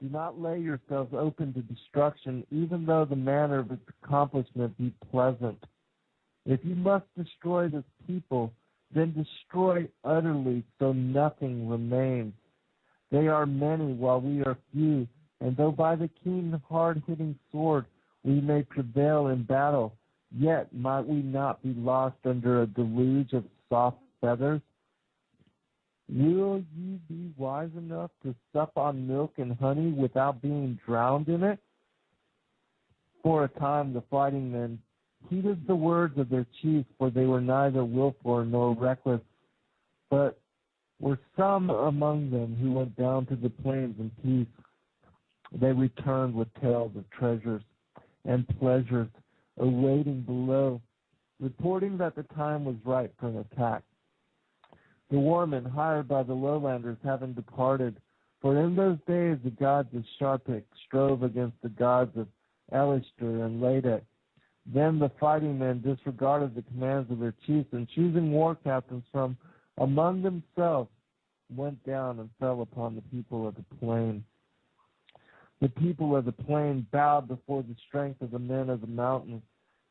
Do not lay yourselves open to destruction, even though the manner of its accomplishment be pleasant. If you must destroy this people, then destroy utterly, so nothing remains. They are many, while we are few, and though by the keen, hard-hitting sword we may prevail in battle, yet might we not be lost under a deluge of soft feathers? Will ye be wise enough to sup on milk and honey without being drowned in it? For a time the fighting men heeded the words of their chief, for they were neither willful nor reckless, but were some among them who went down to the plains in peace. They returned with tales of treasures and pleasures awaiting below, reporting that the time was ripe for an attack. The warmen hired by the lowlanders having departed, for in those days the gods of Sharpik strove against the gods of Elishter and Ladek. Then the fighting men disregarded the commands of their chiefs, and choosing war captains from among themselves, went down and fell upon the people of the plain. The people of the plain bowed before the strength of the men of the mountains.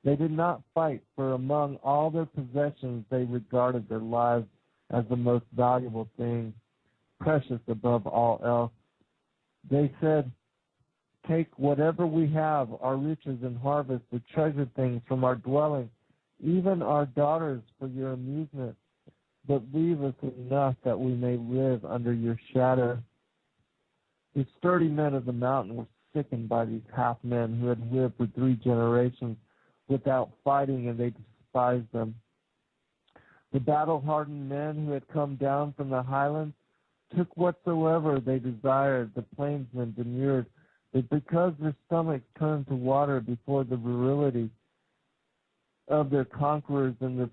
They did not fight, for among all their possessions they regarded their lives as the most valuable thing, precious above all else. They said, "Take whatever we have, our riches and harvest, the treasured things from our dwelling, even our daughters for your amusement, but leave us enough that we may live under your shadow." The sturdy men of the mountain were sickened by these half-men who had lived for 3 generations without fighting, and they despised them. The battle-hardened men who had come down from the highlands took whatsoever they desired. The plainsmen demurred, but because their stomachs turned to water before the virility of their conquerors and their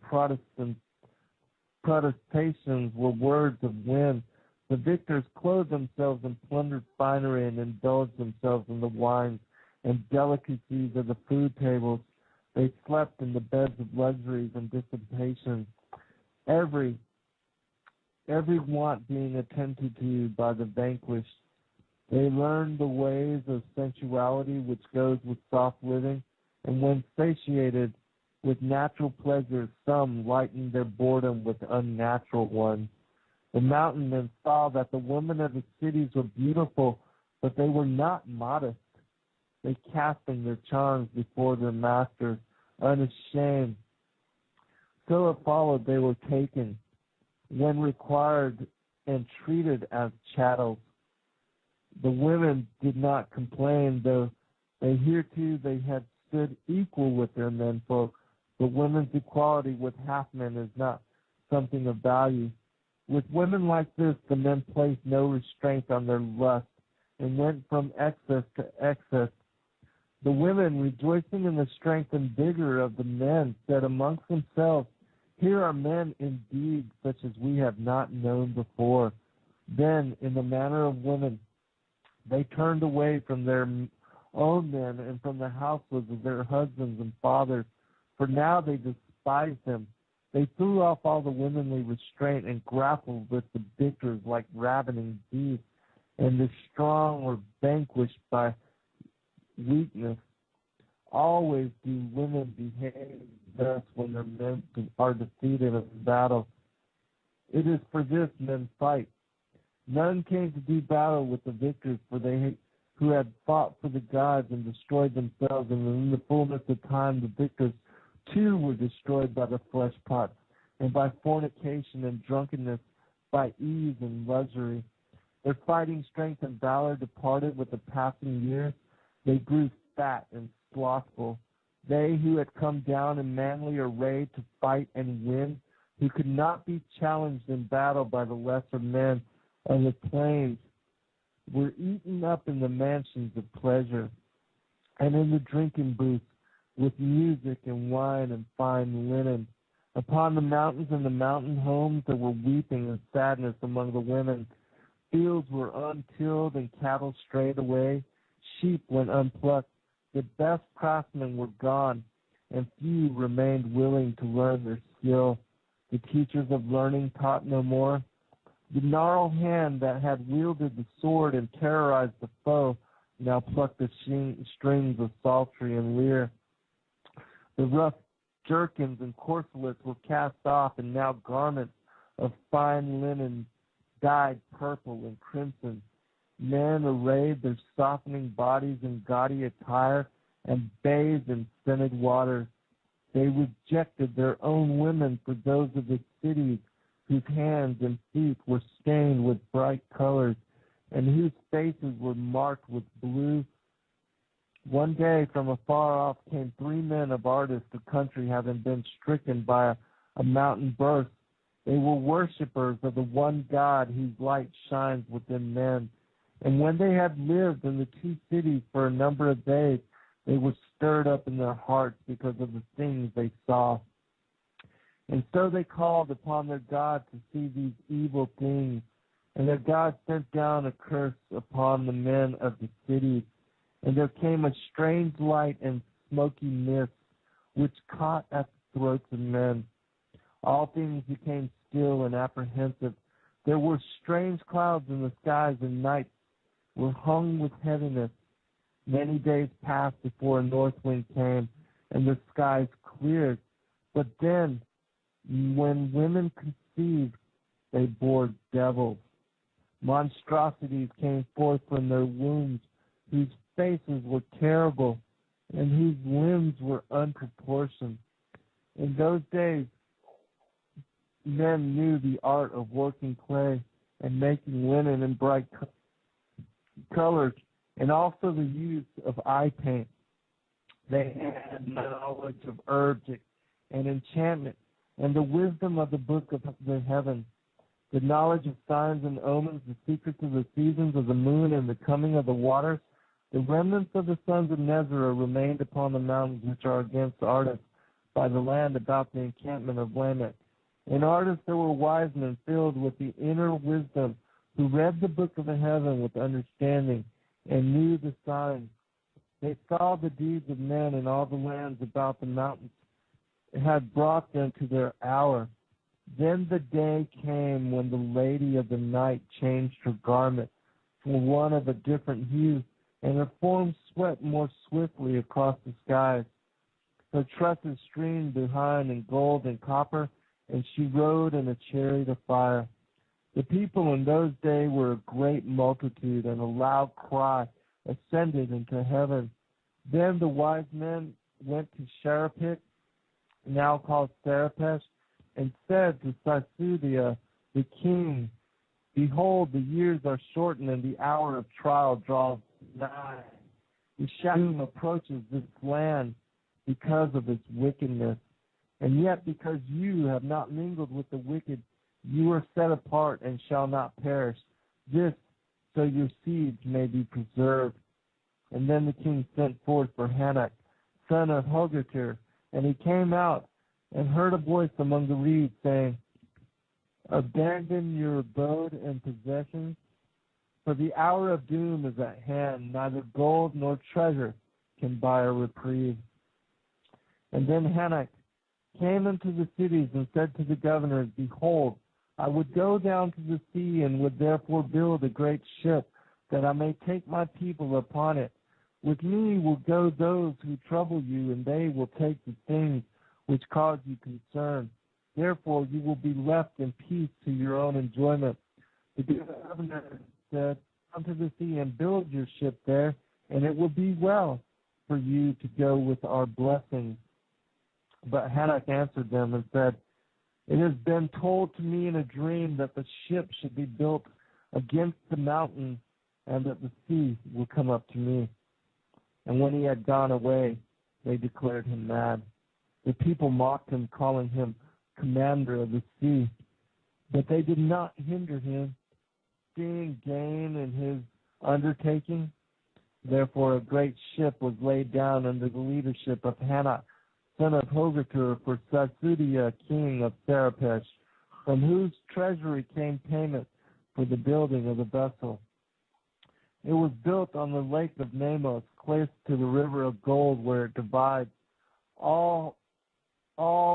protestations were words of wind, the victors clothed themselves in plundered finery and indulged themselves in the wines and delicacies of the food tables. They slept in the beds of luxuries and dissipation, every want being attended to by the vanquished. They learned the ways of sensuality which goes with soft living, and when satiated with natural pleasures, some lightened their boredom with unnatural ones. The mountain men saw that the women of the cities were beautiful, but they were not modest. They casting their charms before their masters, unashamed. So it followed they were taken, when required, and treated as chattels. The women did not complain, though hitherto they had stood equal with their menfolk. But women's equality with half-men is not something of value. With women like this, the men placed no restraint on their lust, and went from excess to excess. The women, rejoicing in the strength and vigor of the men, said amongst themselves, "Here are men indeed, such as we have not known before." Then, in the manner of women, they turned away from their own men and from the households of their husbands and fathers, for now they despised them. They threw off all the womanly restraint and grappled with the victors like ravening beasts, and the strong were vanquished by weakness. Always do women behave thus when their men are defeated in battle. It is for this men fight. None came to do battle with the victors, for they who had fought for the gods and destroyed themselves, and in the fullness of time the victors too were destroyed by the flesh pots, and by fornication and drunkenness, by ease and luxury. Their fighting strength and valor departed with the passing years. They grew fat and slothful. They who had come down in manly array to fight and win, who could not be challenged in battle by the lesser men of the plains, were eaten up in the mansions of pleasure and in the drinking booths with music and wine and fine linen. Upon the mountains and the mountain homes there were weeping and sadness among the women. Fields were untilled and cattle strayed away. Sheep went unplucked. The best craftsmen were gone, and few remained willing to learn their skill. The teachers of learning taught no more. The gnarled hand that had wielded the sword and terrorized the foe now plucked the strings of psaltery and lyre. The rough jerkins and corselets were cast off, and now garments of fine linen dyed purple and crimson. Men arrayed their softening bodies in gaudy attire and bathed in scented waters. They rejected their own women for those of the cities whose hands and feet were stained with bright colors and whose faces were marked with blue. One day from afar off came 3 men of Ardis, the country having been stricken by a mountain burst. They were worshippers of the one God whose light shines within men. And when they had lived in the 2 cities for a number of days, they were stirred up in their hearts because of the things they saw. And so they called upon their God to see these evil things. And their God sent down a curse upon the men of the cities. And there came a strange light and smoky mist, which caught at the throats of men. All things became still and apprehensive. There were strange clouds in the skies, and nights were hung with heaviness. Many days passed before a north wind came, and the skies cleared. But then, when women conceived, they bore devils. Monstrosities came forth from their wombs, whose faces were terrible, and whose limbs were unproportioned. In those days, men knew the art of working clay and making linen in bright colors, and also the use of eye paint. They had knowledge of herbs and enchantment, and the wisdom of the book of the heavens, the knowledge of signs and omens, the secrets of the seasons of the moon and the coming of the waters. The remnants of the sons of Nezerah remained upon the mountains which are against Ardis, by the land about the encampment of Lamech. In Ardis there were wise men filled with the inner wisdom, who read the book of the heaven with understanding, and knew the signs. They saw the deeds of men in all the lands about the mountains. It had brought them to their hour. Then the day came when the lady of the night changed her garment for one of a different hue, and her form swept more swiftly across the skies. Her tresses streamed behind in gold and copper, and she rode in a chariot of fire. The people in those days were a great multitude, and a loud cry ascended into heaven. Then the wise men went to Sharapik, now called Sarapesh, and said to Sasudia, the king, "Behold, the years are shortened, and the hour of trial draws nigh. The Shahum approaches this land because of its wickedness. And yet, because you have not mingled with the wicked, you are set apart and shall not perish. This, so your seeds may be preserved." And then the king sent forth for Hanak, son of Hogatir, and he came out and heard a voice among the reeds saying, "Abandon your abode and possessions, for the hour of doom is at hand. Neither gold nor treasure can buy a reprieve." And then Hanak came into the cities and said to the governors, "Behold, I would go down to the sea, and would therefore build a great ship, that I may take my people upon it. With me will go those who trouble you, and they will take the things which cause you concern. Therefore you will be left in peace to your own enjoyment." The governor said, "Come to the sea and build your ship there, and it will be well for you to go with our blessings." But Hanak answered them and said, "It has been told to me in a dream that the ship should be built against the mountain, and that the sea will come up to me." And when he had gone away, they declared him mad. The people mocked him, calling him commander of the sea. But they did not hinder him, seeing gain in his undertaking. Therefore a great ship was laid down under the leadership of Hanak, son of Hogatur, for Sasudia, king of Sarapesh, from whose treasury came payment for the building of the vessel. It was built on the lake of Namos, close to the river of gold, where it divides. All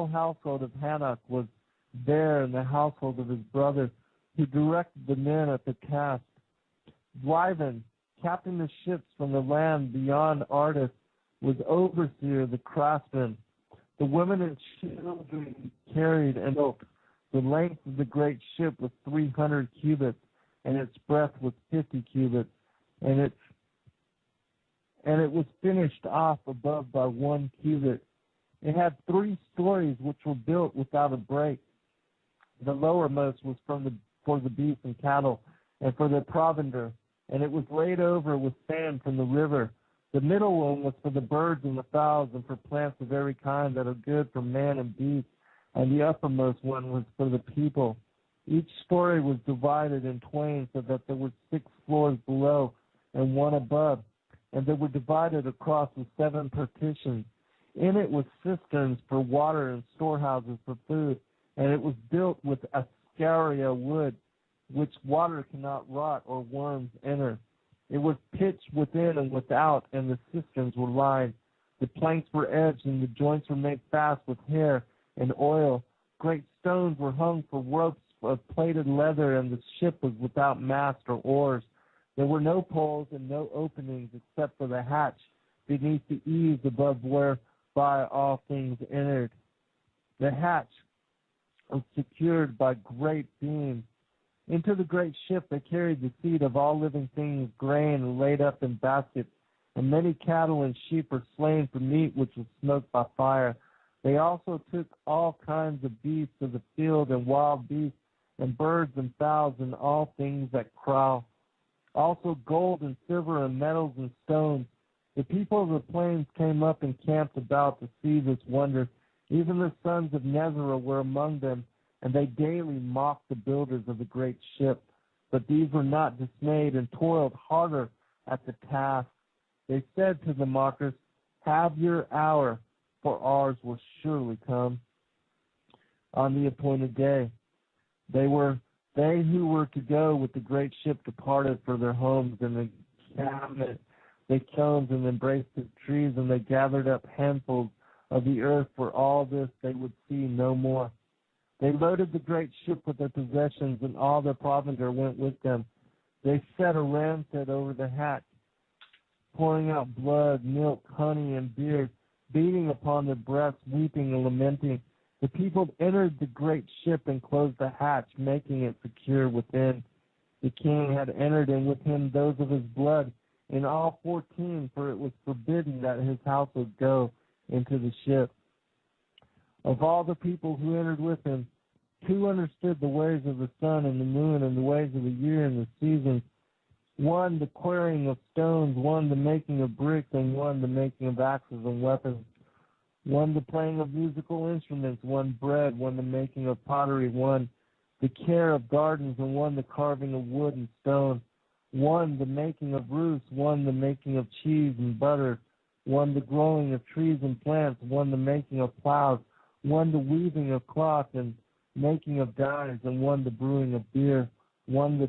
household of Hanak was there, and the household of his brother who directed the men at the task. Dwyvin, captain of ships from the land beyond Ardis, was overseer of the craftsmen. The women and children carried and built. The length of the great ship was 300 cubits, and its breadth was 50 cubits, and it was finished off above by 1 cubit. It had 3 stories which were built without a break. The lowermost was for the beasts and cattle, and for their provender, and it was laid over with sand from the river. The middle one was for the birds and the fowls, and for plants of every kind that are good for man and beast, and the uppermost one was for the people. Each story was divided in twain, so that there were 6 floors below and 1 above, and they were divided across with 7 partitions. In it was cisterns for water and storehouses for food, and it was built with ascaria wood, which water cannot rot or worms enter. It was pitched within and without, and the cisterns were lined. The planks were edged, and the joints were made fast with hair and oil. Great stones were hung for ropes of plaited leather, and the ship was without mast or oars. There were no poles and no openings except for the hatch beneath the eaves above whereby all things entered. The hatch was secured by great beams. Into the great ship they carried the seed of all living things, grain laid up in baskets, and many cattle and sheep were slain for meat which was smoked by fire. They also took all kinds of beasts of the field and wild beasts and birds and fowls and all things that crawl. Also gold and silver and metals and stones. The people of the plains came up and camped about to see this wonder. Even the sons of Nezerah were among them, and they daily mocked the builders of the great ship. But these were not dismayed and toiled harder at the task. They said to the mockers, "Have your hour, for ours will surely come." On the appointed day, they who were to go with the great ship departed for their homes, and they cabinet, they combed and embraced the trees, and they gathered up handfuls of the earth. For all this they would see no more. They loaded the great ship with their possessions, and all their provender went with them. They set a ramshead over the hatch, pouring out blood, milk, honey, and beer, beating upon their breasts, weeping and lamenting. The people entered the great ship and closed the hatch, making it secure within. The king had entered, and with him those of his blood, in all 14, for it was forbidden that his household go into the ship. Of all the people who entered with him, 2 understood the ways of the sun and the moon and the ways of the year and the seasons. 1 the quarrying of stones, 1 the making of bricks, and 1 the making of axes and weapons. 1 the playing of musical instruments, 1 bread, 1 the making of pottery, 1 the care of gardens, and 1 the carving of wood and stone. 1 the making of roofs, 1 the making of cheese and butter, 1 the growing of trees and plants, 1 the making of plows, 1 the weaving of cloth and making of dyes, and 1 the brewing of beer, 1 the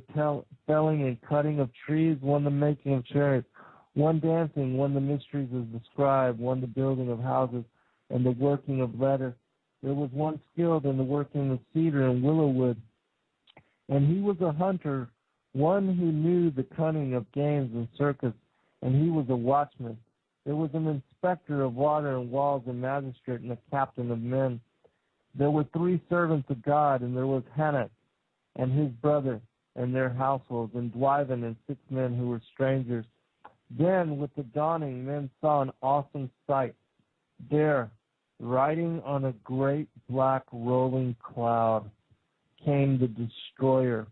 felling and cutting of trees, 1 the making of chariots, 1 dancing, 1 the mysteries of the scribe, 1 the building of houses and the working of leather. There was 1 skilled in the working of cedar and willow wood, and he was a hunter, 1 who knew the cunning of games and circus, and he was a watchman. There was an inspector of water and walls, a magistrate, and a captain of men. There were 3 servants of God, and there was Hanok and his brother and their households, and Dwyvin and 6 men who were strangers. Then, with the dawning, men saw an awesome sight. There, riding on a great black rolling cloud, came the destroyer,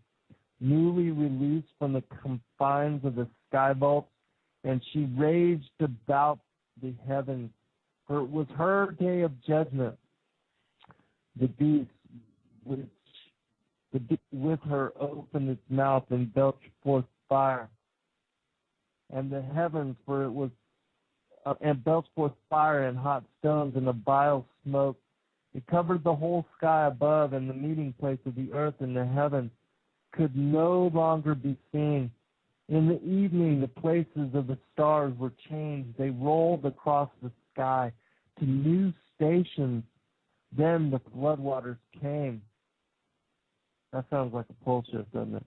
newly released from the confines of the sky vaults, and she raged about the heavens, for it was her day of judgment. The beast with her opened its mouth and belched forth fire, and the heavens, for it was and belched forth fire and hot stones and a bile smoke. It covered the whole sky above, and the meeting place of the earth and the heavens could no longer be seen. In the evening, the places of the stars were changed. They rolled across the sky to new stations. Then the floodwaters came. That sounds like a pole shift, doesn't it?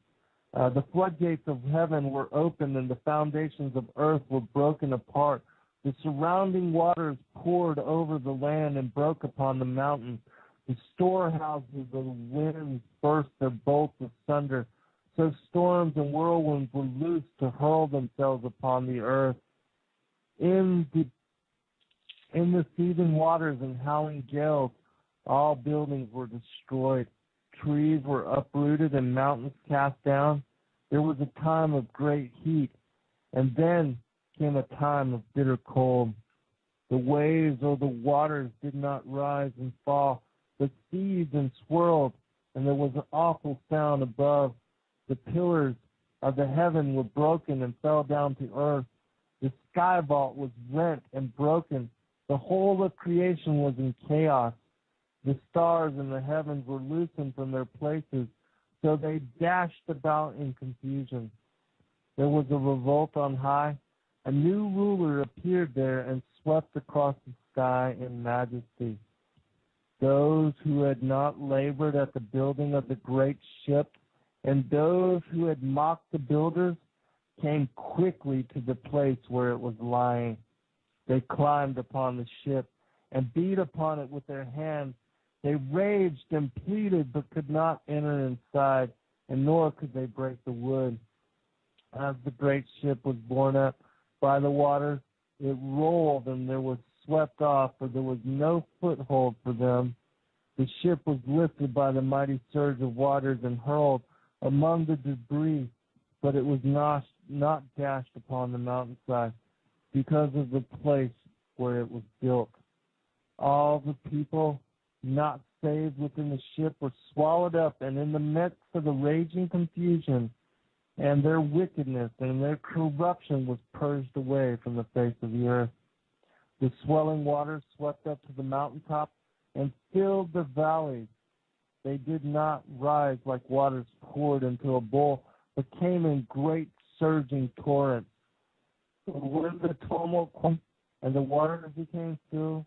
The floodgates of heaven were opened and the foundations of earth were broken apart. The surrounding waters poured over the land and broke upon the mountains. The storehouses of the winds burst their bolts asunder. So storms and whirlwinds were loosed to hurl themselves upon the earth. In the seething waters and howling gales, all buildings were destroyed. Trees were uprooted and mountains cast down. There was a time of great heat, and then came a time of bitter cold. The waves or the waters did not rise and fall, but seethed and swirled, and there was an awful sound above. The pillars of the heaven were broken and fell down to earth. The sky vault was rent and broken. The whole of creation was in chaos. The stars in the heavens were loosened from their places, so they dashed about in confusion. There was a revolt on high. A new ruler appeared there and swept across the sky in majesty. Those who had not labored at the building of the great ship and those who had mocked the builders came quickly to the place where it was lying. They climbed upon the ship and beat upon it with their hands. They raged and pleaded but could not enter inside, and nor could they break the wood. As the great ship was borne up by the waters, it rolled and there was swept off, for there was no foothold for them. The ship was lifted by the mighty surge of waters and hurled among the debris, but it was not dashed upon the mountainside because of the place where it was built. All the people not saved within the ship were swallowed up, and in the midst of the raging confusion and their wickedness and their corruption was purged away from the face of the earth. The swelling waters swept up to the mountaintop and filled the valleys. They did not rise like waters poured into a bowl, but came in great surging torrents. When the tumult came and the waters became still,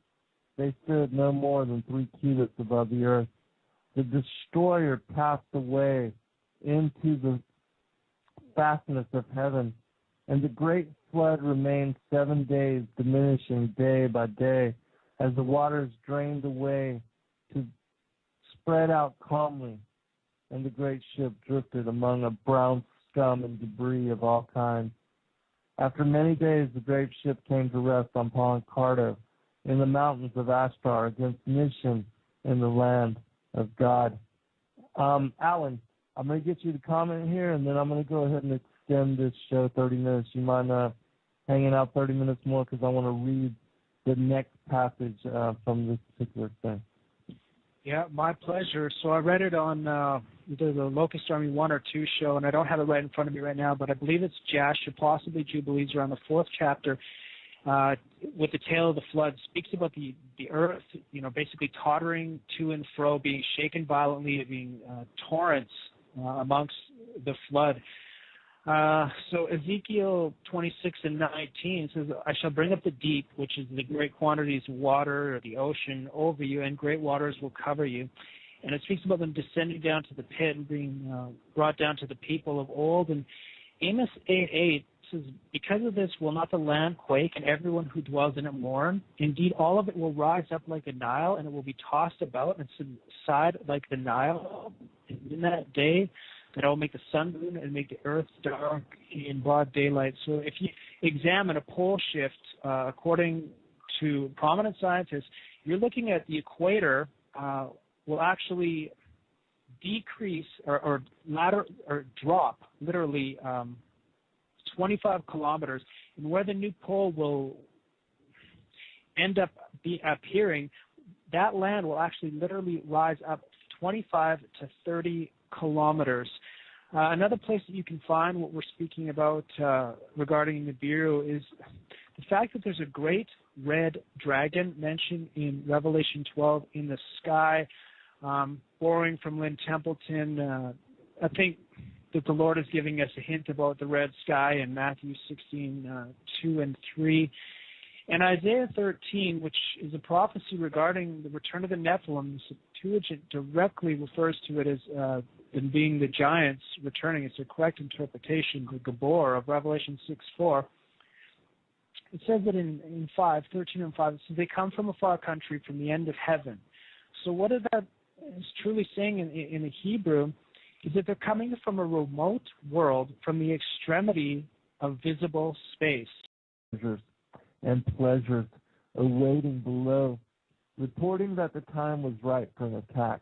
they stood no more than 3 cubits above the earth. The destroyer passed away into the fastness of heaven, and the great flood remained 7 days, diminishing day by day, as the waters drained away to spread out calmly, and the great ship drifted among a brown scum and debris of all kinds. After many days, the great ship came to rest on Cardo in the mountains of Ashtar against Nishan in the land of God. Alan, I'm going to get you to comment here, and then I'm going to go ahead and extend this show 30 minutes. You mind hanging out 30 minutes more because I want to read the next passage from this particular thing. Yeah, my pleasure. So I read it on either the Locust Army 1 or 2 show, and I don't have it right in front of me right now, but I believe it's Jasher, possibly Jubilees, around the 4th chapter, with the tale of the flood. Speaks about the earth, basically tottering to and fro, being shaken violently, being torrents amongst the flood. So Ezekiel 26 and 19 says, I shall bring up the deep, which is the great quantities of water, or the ocean, over you, and great waters will cover you. And it speaks about them descending down to the pit and being brought down to the people of old. And Amos 8:8 says, because of this will not the land quake, and everyone who dwells in it mourn? Indeed, all of it will rise up like a Nile, and it will be tossed about and subside like the Nile. And in that day, that I will make the sun, moon, and make the earth dark in broad daylight. So if you examine a pole shift, according to prominent scientists, you're looking at the equator will actually decrease or drop literally 25 kilometers, and where the new pole will end up appearing, that land will actually literally rise up 25 to 30 kilometers. Another place that you can find what we're speaking about regarding Niburu is the fact that there's a great red dragon mentioned in Revelation 12 in the sky. Borrowing from Lynn Templeton, I think that the Lord is giving us a hint about the red sky in Matthew 16, 2 and 3. And Isaiah 13, which is a prophecy regarding the return of the Nephilim, the Septuagint directly refers to it as and being the giants returning. It's a correct interpretation, the Gabor of Revelation 6:4. It says that in 13 and 5, it says, they come from a far country, from the end of heaven. So what that is truly saying in the Hebrew is that they're coming from a remote world, from the extremity of visible space. And pleasures awaiting below, reporting that the time was ripe for an attack.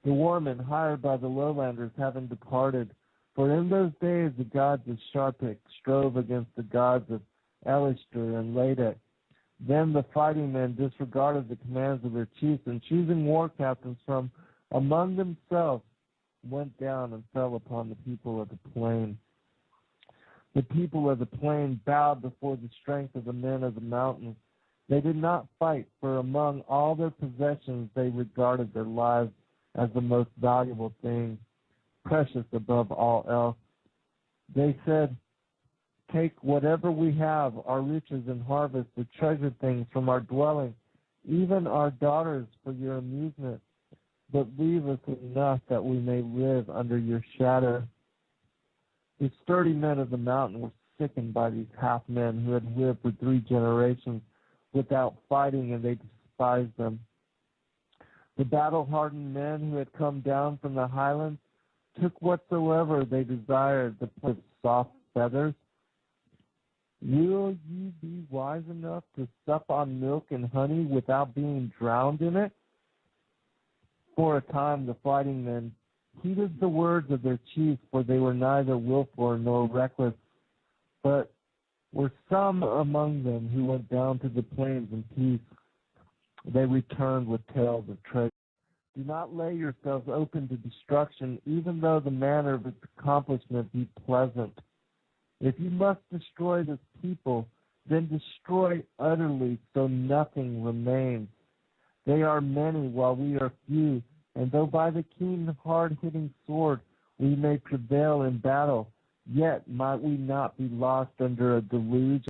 The warmen hired by the lowlanders having departed, for in those days the gods of Sharpik strove against the gods of Elishter and Ladek. Then the fighting men disregarded the commands of their chiefs, and choosing war captains from among themselves, went down and fell upon the people of the plain. The people of the plain bowed before the strength of the men of the mountains. They did not fight, for among all their possessions they regarded their lives as the most valuable thing, precious above all else. They said, take whatever we have, our riches and harvest, the treasured things from our dwelling, even our daughters for your amusement, but leave us enough that we may live under your shadow. The sturdy men of the mountain were sickened by these half men who had lived for 3 generations without fighting, and they despised them. The battle-hardened men who had come down from the highlands took whatsoever they desired, the place of soft feathers. Will ye be wise enough to sup on milk and honey without being drowned in it? For a time the fighting men heeded the words of their chiefs, for they were neither willful nor reckless, but were some among them who went down to the plains in peace. They returned with tales of treasure. Do not lay yourselves open to destruction, even though the manner of its accomplishment be pleasant. If you must destroy this people, then destroy utterly, so nothing remains. They are many, while we are few, and though by the keen, hard-hitting sword we may prevail in battle, yet might we not be lost under a deluge